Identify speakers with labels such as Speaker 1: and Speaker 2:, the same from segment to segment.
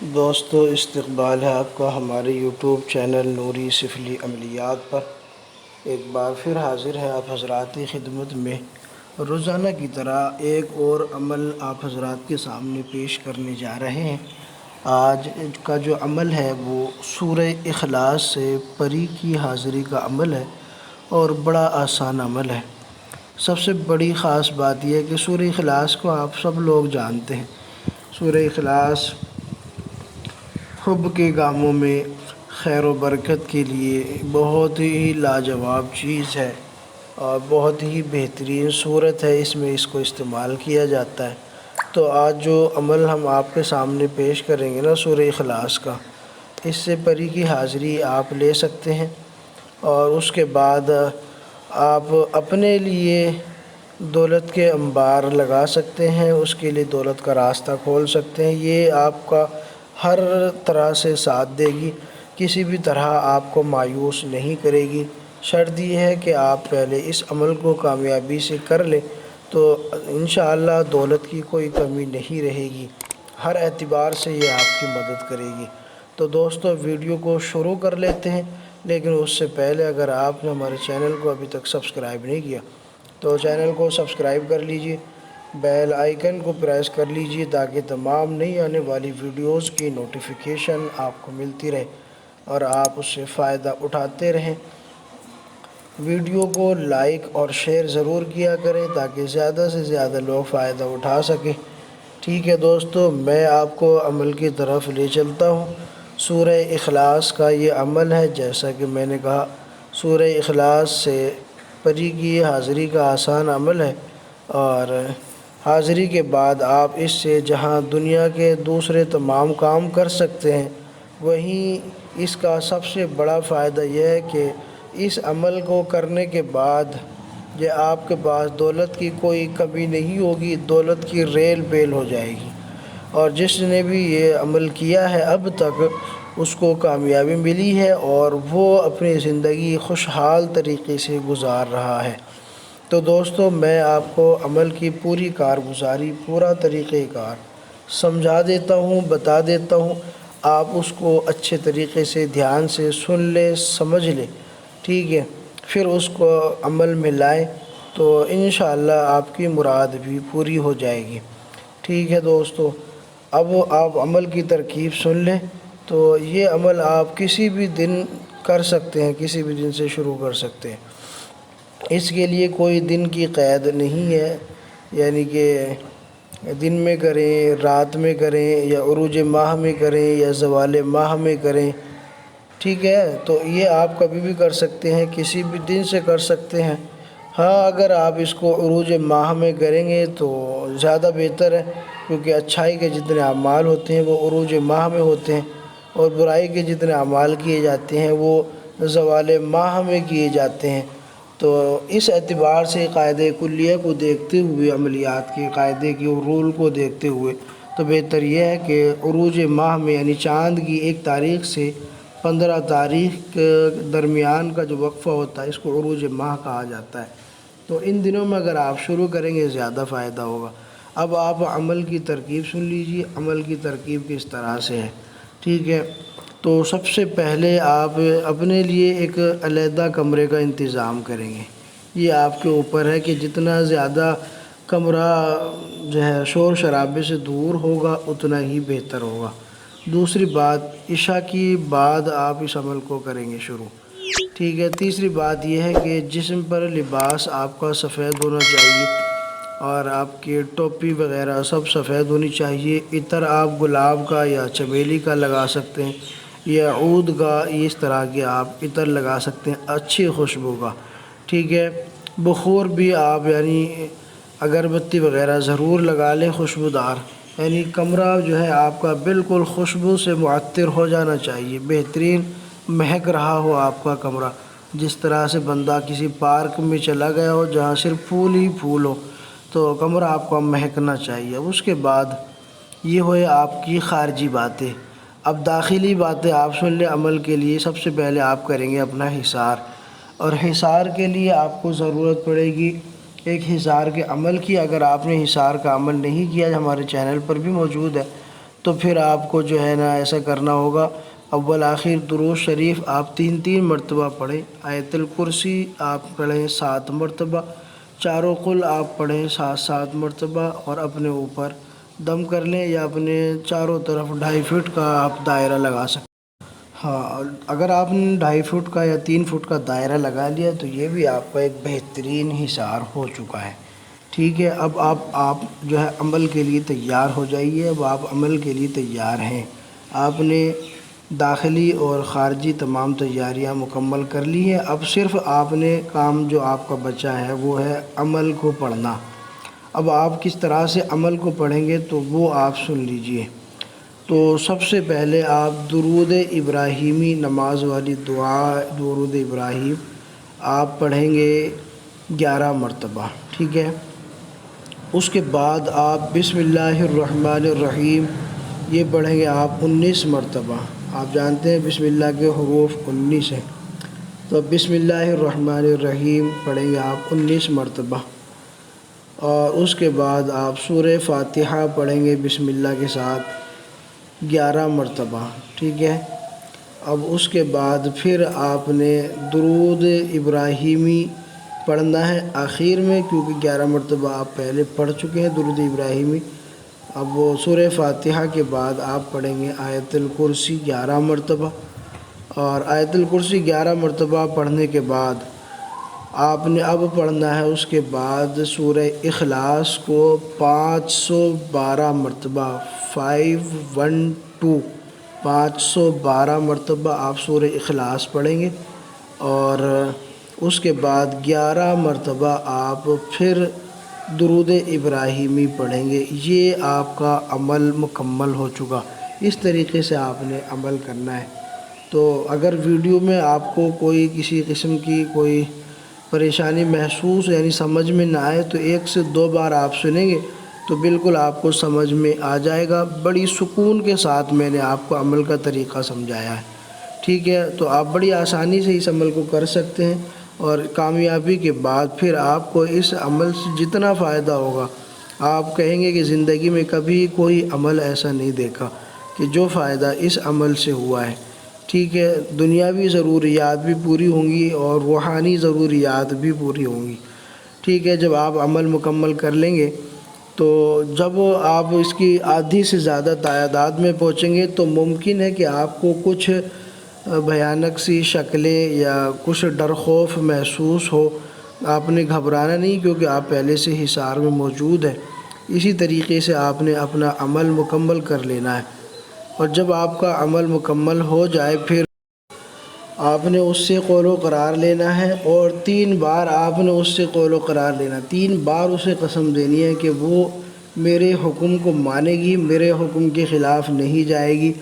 Speaker 1: دوستو استقبال ہے آپ کا ہمارے یوٹیوب چینل نوری سفلی عملیات پر۔ ایک بار پھر حاضر ہے آپ حضرات کی خدمت میں روزانہ کی طرح ایک اور عمل آپ حضرات کے سامنے پیش کرنے جا رہے ہیں۔ آج کا جو عمل ہے وہ سورہ اخلاص سے پری کی حاضری کا عمل ہے اور بڑا آسان عمل ہے۔ سب سے بڑی خاص بات یہ ہے کہ سورہ اخلاص کو آپ سب لوگ جانتے ہیں۔ سورہ اخلاص حب کے کاموں میں خیر و برکت کے لیے بہت ہی لاجواب چیز ہے اور بہت ہی بہترین صورت ہے، اس کو استعمال کیا جاتا ہے۔ تو آج جو عمل ہم آپ کے سامنے پیش کریں گے نا سورہ اخلاص کا، اس سے پری کی حاضری آپ لے سکتے ہیں اور اس کے بعد آپ اپنے لیے دولت کے انبار لگا سکتے ہیں، اس کے لیے دولت کا راستہ کھول سکتے ہیں۔ یہ آپ کا ہر طرح سے ساتھ دے گی، کسی بھی طرح آپ کو مایوس نہیں کرے گی۔ شرط یہ ہے کہ آپ پہلے اس عمل کو کامیابی سے کر لیں تو انشاءاللہ دولت کی کوئی کمی نہیں رہے گی، ہر اعتبار سے یہ آپ کی مدد کرے گی۔ تو دوستو ویڈیو کو شروع کر لیتے ہیں، لیکن اس سے پہلے اگر آپ نے ہمارے چینل کو ابھی تک سبسکرائب نہیں کیا تو چینل کو سبسکرائب کر لیجئے، بیل آئیکن کو پریس کر لیجئے تاکہ تمام نئی آنے والی ویڈیوز کی نوٹیفیکیشن آپ کو ملتی رہے اور آپ اس سے فائدہ اٹھاتے رہیں۔ ویڈیو کو لائک اور شیئر ضرور کیا کریں تاکہ زیادہ سے زیادہ لوگ فائدہ اٹھا سکیں۔ ٹھیک ہے دوستو، میں آپ کو عمل کی طرف لے چلتا ہوں۔ سورہ اخلاص کا یہ عمل ہے، جیسا کہ میں نے کہا سورہ اخلاص سے پری کی حاضری کا آسان عمل ہے، اور حاضری کے بعد آپ اس سے جہاں دنیا کے دوسرے تمام کام کر سکتے ہیں، وہیں اس کا سب سے بڑا فائدہ یہ ہے کہ اس عمل کو کرنے کے بعد یہ آپ کے پاس دولت کی کوئی کمی نہیں ہوگی، دولت کی ریل بیل ہو جائے گی، اور جس نے بھی یہ عمل کیا ہے اب تک اس کو کامیابی ملی ہے اور وہ اپنی زندگی خوشحال طریقے سے گزار رہا ہے۔ تو دوستو میں آپ کو عمل کی پوری کارگزاری، پورا طریقہ کار سمجھا دیتا ہوں، بتا دیتا ہوں، آپ اس کو اچھے طریقے سے دھیان سے سن لیں، سمجھ لیں، ٹھیک ہے؟ پھر اس کو عمل میں لائیں تو انشاءاللہ آپ کی مراد بھی پوری ہو جائے گی۔ ٹھیک ہے دوستو، اب آپ عمل کی ترکیب سن لیں۔ تو یہ عمل آپ کسی بھی دن کر سکتے ہیں، کسی بھی دن سے شروع کر سکتے ہیں، اس کے لیے کوئی دن کی قید نہیں ہے، یعنی کہ دن میں کریں، رات میں کریں، یا عروج ماہ میں کریں، یا زوال ماہ میں کریں، ٹھیک ہے؟ تو یہ آپ کبھی بھی کر سکتے ہیں، کسی بھی دن سے کر سکتے ہیں۔ ہاں، اگر آپ اس کو عروج ماہ میں کریں گے تو زیادہ بہتر ہے، کیونکہ اچھائی کے جتنے اعمال ہوتے ہیں وہ عروج ماہ میں ہوتے ہیں، اور برائی کے جتنے اعمال کیے جاتے ہیں وہ زوال ماہ میں کیے جاتے ہیں۔ تو اس اعتبار سے قاعدہ کلیہ کو دیکھتے ہوئے، عملیات کے قاعدے کے رول کو دیکھتے ہوئے، تو بہتر یہ ہے کہ عروج ماہ میں یعنی چاند کی 1 تاریخ سے 15 تاریخ کے درمیان کا جو وقفہ ہوتا ہے اس کو عروج ماہ کہا جاتا ہے۔ تو ان دنوں میں اگر آپ شروع کریں گے زیادہ فائدہ ہوگا۔ اب آپ عمل کی ترکیب سن لیجئے، عمل کی ترکیب کس طرح سے ہے، ٹھیک ہے؟ تو سب سے پہلے آپ اپنے لیے ایک علیحدہ کمرے کا انتظام کریں گے۔ یہ آپ کے اوپر ہے کہ جتنا زیادہ کمرہ جو ہے شور شرابے سے دور ہوگا اتنا ہی بہتر ہوگا۔ دوسری بات، عشاء کی بعد آپ اس عمل کو کریں گے شروع، ٹھیک ہے؟ تیسری بات یہ ہے کہ جسم پر لباس آپ کا سفید ہونا چاہیے، اور آپ کی ٹوپی وغیرہ سب سفید ہونی چاہیے۔ عطر آپ گلاب کا یا چمیلی کا لگا سکتے ہیں، یا عود کا، اس طرح کے آپ عطر لگا سکتے ہیں اچھی خوشبو کا، ٹھیک ہے؟ بخور بھی آپ یعنی اگربتی وغیرہ ضرور لگا لیں خوشبودار، یعنی کمرہ جو ہے آپ کا بالکل خوشبو سے معطر ہو جانا چاہیے، بہترین مہک رہا ہو آپ کا کمرہ، جس طرح سے بندہ کسی پارک میں چلا گیا ہو جہاں صرف پھول ہی پھول ہو، تو کمرہ آپ کا مہکنا چاہیے۔ اس کے بعد یہ ہوئے آپ کی خارجی باتیں۔ اب داخلی باتیں آپ سن لیں۔ عمل کے لیے سب سے پہلے آپ کریں گے اپنا حصار، اور حصار کے لیے آپ کو ضرورت پڑے گی ایک حصار کے عمل کی۔ اگر آپ نے حصار کا عمل نہیں کیا، ہمارے چینل پر بھی موجود ہے، تو پھر آپ کو جو ہے نا ایسا کرنا ہوگا، اول آخر درود شریف آپ 3 مرتبہ پڑھیں، آیت الکرسی آپ پڑھیں 7 مرتبہ، چاروں قل آپ پڑھیں 7 مرتبہ، اور اپنے اوپر دم کر لیں یا اپنے چاروں طرف 2.5 فٹ کا آپ دائرہ لگا سکتے ہیں۔ ہاں، اگر آپ نے 2.5 فٹ کا یا 3 فٹ کا دائرہ لگا لیا تو یہ بھی آپ کا ایک بہترین حصار ہو چکا ہے۔ ٹھیک ہے، اب آپ جو ہے عمل کے لیے تیار ہو جائیے۔ اب آپ عمل کے لیے تیار ہیں، آپ نے داخلی اور خارجی تمام تیاریاں مکمل کر لی ہیں۔ اب صرف آپ نے کام جو آپ کا بچا ہے وہ ہے عمل کو پڑھنا۔ اب آپ کس طرح سے عمل کو پڑھیں گے تو وہ آپ سن لیجئے۔ تو سب سے پہلے آپ درود ابراہیمی نماز والی دعا درود ابراہیم آپ پڑھیں گے 11 مرتبہ، ٹھیک ہے۔ اس کے بعد آپ بسم اللہ الرحمن الرحیم یہ پڑھیں گے آپ 19 مرتبہ۔ آپ جانتے ہیں بسم اللہ کے حروف 19 ہیں، تو بسم اللہ الرحمن الرحیم پڑھیں گے آپ 19 مرتبہ، اور اس کے بعد آپ سورہ فاتحہ پڑھیں گے بسم اللہ کے ساتھ 11 مرتبہ، ٹھیک ہے۔ اب اس کے بعد پھر آپ نے درود ابراہیمی پڑھنا ہے آخر میں، کیونکہ 11 مرتبہ آپ پہلے پڑھ چکے ہیں درود ابراہیمی۔ اب وہ سورہ فاتحہ کے بعد آپ پڑھیں گے آیت الکرسی 11 مرتبہ، اور آیت الکرسی 11 مرتبہ پڑھنے کے بعد آپ نے اب پڑھنا ہے اس کے بعد سورہ اخلاص کو 512 مرتبہ، 512 مرتبہ آپ سورہ اخلاص پڑھیں گے، اور اس کے بعد 11 مرتبہ آپ پھر درود ابراہیمی پڑھیں گے۔ یہ آپ کا عمل مکمل ہو چکا۔ اس طریقے سے آپ نے عمل کرنا ہے۔ تو اگر ویڈیو میں آپ کو کوئی کسی قسم کی کوئی پریشانی محسوس یعنی سمجھ میں نہ آئے تو 1 سے 2 بار آپ سنیں گے تو بالکل آپ کو سمجھ میں آ جائے گا۔ بڑی سکون کے ساتھ میں نے آپ کو عمل کا طریقہ سمجھایا ہے، ٹھیک ہے۔ تو آپ بڑی آسانی سے اس عمل کو کر سکتے ہیں، اور کامیابی کے بعد پھر آپ کو اس عمل سے جتنا فائدہ ہوگا آپ کہیں گے کہ زندگی میں کبھی کوئی عمل ایسا نہیں دیکھا کہ جو فائدہ اس عمل سے ہوا ہے، ٹھیک ہے۔ دنیاوی ضروریات بھی پوری ہوں گی اور روحانی ضروریات بھی پوری ہوں گی، ٹھیک ہے۔ جب آپ عمل مکمل کر لیں گے تو جب آپ اس کی آدھی سے زیادہ تعداد میں پہنچیں گے تو ممکن ہے کہ آپ کو کچھ بھیانک سی شکلیں یا کچھ ڈر خوف محسوس ہو۔ آپ نے گھبرانا نہیں، کیونکہ آپ پہلے سے حصار میں موجود ہیں۔ اسی طریقے سے آپ نے اپنا عمل مکمل کر لینا ہے، اور جب آپ کا عمل مکمل ہو جائے پھر آپ نے اس سے قول و قرار لینا ہے، اور 3 بار آپ نے اس سے قول و قرار لینا، 3 بار اسے قسم دینی ہے کہ وہ میرے حکم کو مانے گی، میرے حکم کے خلاف نہیں جائے گی،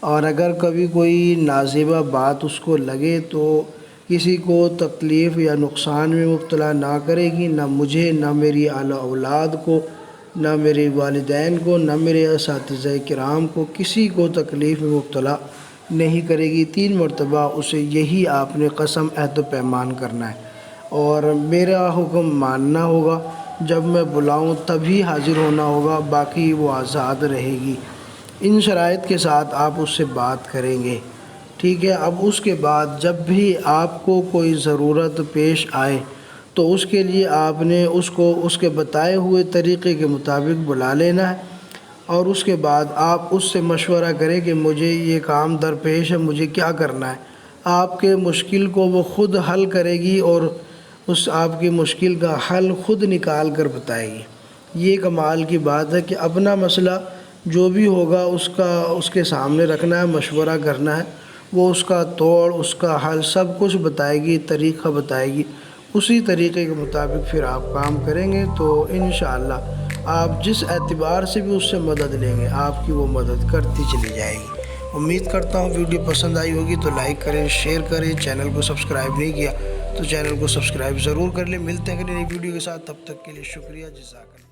Speaker 1: اور اگر کبھی کوئی نازیبہ بات اس کو لگے تو کسی کو تکلیف یا نقصان میں مبتلا نہ کرے گی، نہ مجھے، نہ میری اعلی اولاد کو، نہ میرے والدین کو، نہ میرے اساتذہ کرام کو، کسی کو تکلیف میں مبتلا نہیں کرے گی۔ 3 مرتبہ اسے یہی آپ نے قسم عہد و پیمان کرنا ہے، اور میرا حکم ماننا ہوگا، جب میں بلاؤں تبھی حاضر ہونا ہوگا، باقی وہ آزاد رہے گی۔ ان شرائط کے ساتھ آپ اس سے بات کریں گے، ٹھیک ہے۔ اب اس کے بعد جب بھی آپ کو کوئی ضرورت پیش آئے تو اس کے لیے آپ نے اس کو اس کے بتائے ہوئے طریقے کے مطابق بلا لینا ہے، اور اس کے بعد آپ اس سے مشورہ کریں کہ مجھے یہ کام درپیش ہے، مجھے کیا کرنا ہے۔ آپ کے مشکل کو وہ خود حل کرے گی، اور اس آپ کی مشکل کا حل خود نکال کر بتائے گی۔ یہ کمال کی بات ہے کہ اپنا مسئلہ جو بھی ہوگا اس کے سامنے رکھنا ہے، مشورہ کرنا ہے، وہ اس کا توڑ، اس کا حل سب کچھ بتائے گی، طریقہ بتائے گی۔ اسی طریقے کے مطابق پھر آپ کام کریں گے تو انشاءاللہ آپ جس اعتبار سے بھی اس سے مدد لیں گے آپ کی وہ مدد کرتی چلی جائے گی۔ امید کرتا ہوں ویڈیو پسند آئی ہوگی تو لائک کریں، شیئر کریں، چینل کو سبسکرائب نہیں کیا تو چینل کو سبسکرائب ضرور کر لیں۔ ملتے ہیں اگلی نئی ویڈیو کے ساتھ، تب تک کے لیے شکریہ، جزاک اللہ۔